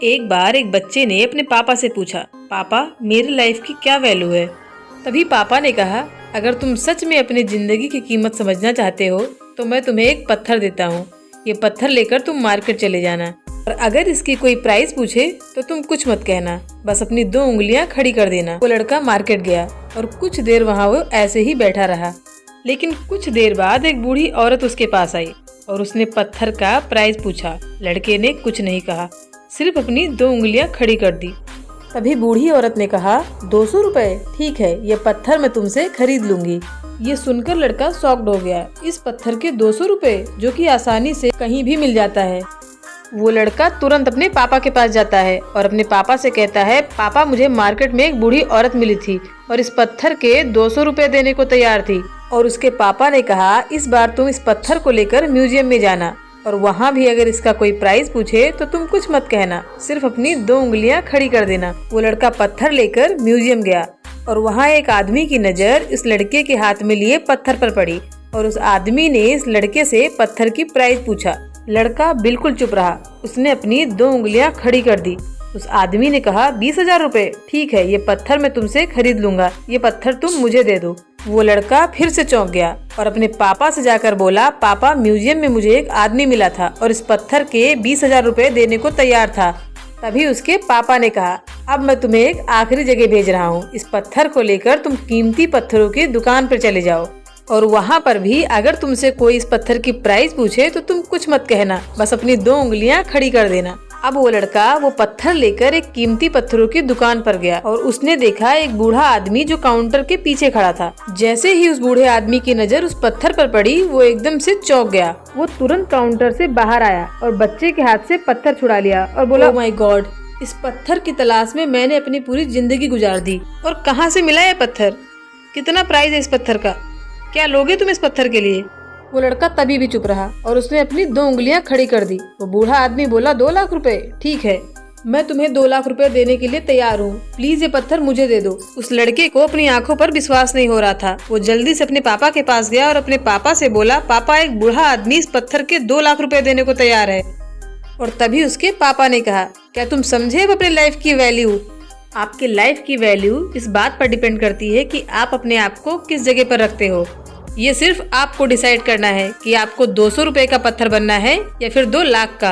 एक बार एक बच्चे ने अपने पापा से पूछा, पापा मेरी लाइफ की क्या वैल्यू है। तभी पापा ने कहा, अगर तुम सच में अपनी जिंदगी की कीमत समझना चाहते हो तो मैं तुम्हें एक पत्थर देता हूँ। ये पत्थर लेकर तुम मार्केट चले जाना और अगर इसकी कोई प्राइस पूछे तो तुम कुछ मत कहना, बस अपनी 2 उंगलियां खड़ी कर देना। वो लड़का मार्केट गया और कुछ देर वहाँ वो ऐसे ही बैठा रहा। लेकिन कुछ देर बाद एक बूढ़ी औरत उसके पास आई और उसने पत्थर का प्राइस पूछा। लड़के ने कुछ नहीं कहा, सिर्फ अपनी 2 उंगलियां खड़ी कर दी। तभी बूढ़ी औरत ने कहा, 200 रुपए, ठीक है, ये पत्थर मैं तुमसे खरीद लूंगी। ये सुनकर लड़का शॉक्ड हो गया। इस पत्थर के 200 रुपए, जो कि आसानी से कहीं भी मिल जाता है। वो लड़का तुरंत अपने पापा के पास जाता है और अपने पापा से कहता है, पापा मुझे मार्केट में एक बूढ़ी औरत मिली थी और इस पत्थर के 200 रुपए देने को तैयार थी। और उसके पापा ने कहा, इस बार तुम इस पत्थर को लेकर म्यूजियम में जाना और वहाँ भी अगर इसका कोई प्राइस पूछे तो तुम कुछ मत कहना, सिर्फ अपनी 2 उंगलियां खड़ी कर देना। वो लड़का पत्थर लेकर म्यूजियम गया और वहाँ एक आदमी की नज़र इस लड़के के हाथ में लिए पत्थर पर पड़ी और उस आदमी ने इस लड़के से पत्थर की प्राइस पूछा। लड़का बिल्कुल चुप रहा। उसने अपनी 2 उंगलियां खड़ी कर दी। उस आदमी ने कहा, 20,000 रुपए, ठीक है, ये पत्थर मैं तुमसे खरीद लूंगा, ये पत्थर तुम मुझे दे दो। वो लड़का फिर से चौंक गया और अपने पापा से जाकर बोला, पापा म्यूजियम में मुझे एक आदमी मिला था और इस पत्थर के 20,000 रुपए देने को तैयार था। तभी उसके पापा ने कहा, अब मैं तुम्हें एक आखिरी जगह भेज रहा हूँ, इस पत्थर को लेकर तुम कीमती पत्थरों की दुकान पर चले जाओ और वहाँ पर भी अगर तुमसे कोई इस पत्थर की प्राइस पूछे तो तुम कुछ मत कहना, बस अपनी 2 उंगलियां खड़ी कर देना। अब वो लड़का वो पत्थर लेकर एक कीमती पत्थरों की दुकान पर गया और उसने देखा एक बूढ़ा आदमी जो काउंटर के पीछे खड़ा था। जैसे ही उस बूढ़े आदमी की नजर उस पत्थर पर पड़ी, वो एकदम से चौंक गया। वो तुरंत काउंटर से बाहर आया और बच्चे के हाथ से पत्थर छुड़ा लिया और बोला, ओह माय गॉड, इस पत्थर की तलाश में मैंने अपनी पूरी जिंदगी गुजार दी और कहाँ से मिला ये पत्थर? कितना प्राइस है इस पत्थर का? क्या लोगे तुम इस पत्थर के लिए? वो लड़का तभी भी चुप रहा और उसने अपनी 2 उंगलियां खड़ी कर दी। वो बूढ़ा आदमी बोला, 2 लाख रुपए, ठीक है, मैं तुम्हें 2 लाख रुपए देने के लिए तैयार हूँ, प्लीज ये पत्थर मुझे दे दो। उस लड़के को अपनी आंखों पर विश्वास नहीं हो रहा था। वो जल्दी से अपने पापा के पास गया और अपने पापा से बोला, पापा एक बूढ़ा आदमी इस पत्थर के 2 लाख रुपए देने को तैयार है। और तभी उसके पापा ने कहा, क्या तुम समझे अब अपने लाइफ की वैल्यू? आपके लाइफ की वैल्यू इस बात पर डिपेंड करती है कि आप अपने आप को किस जगह पर रखते हो। ये सिर्फ आपको डिसाइड करना है कि आपको 200 रुपए का पत्थर बनना है या फिर 2 लाख का।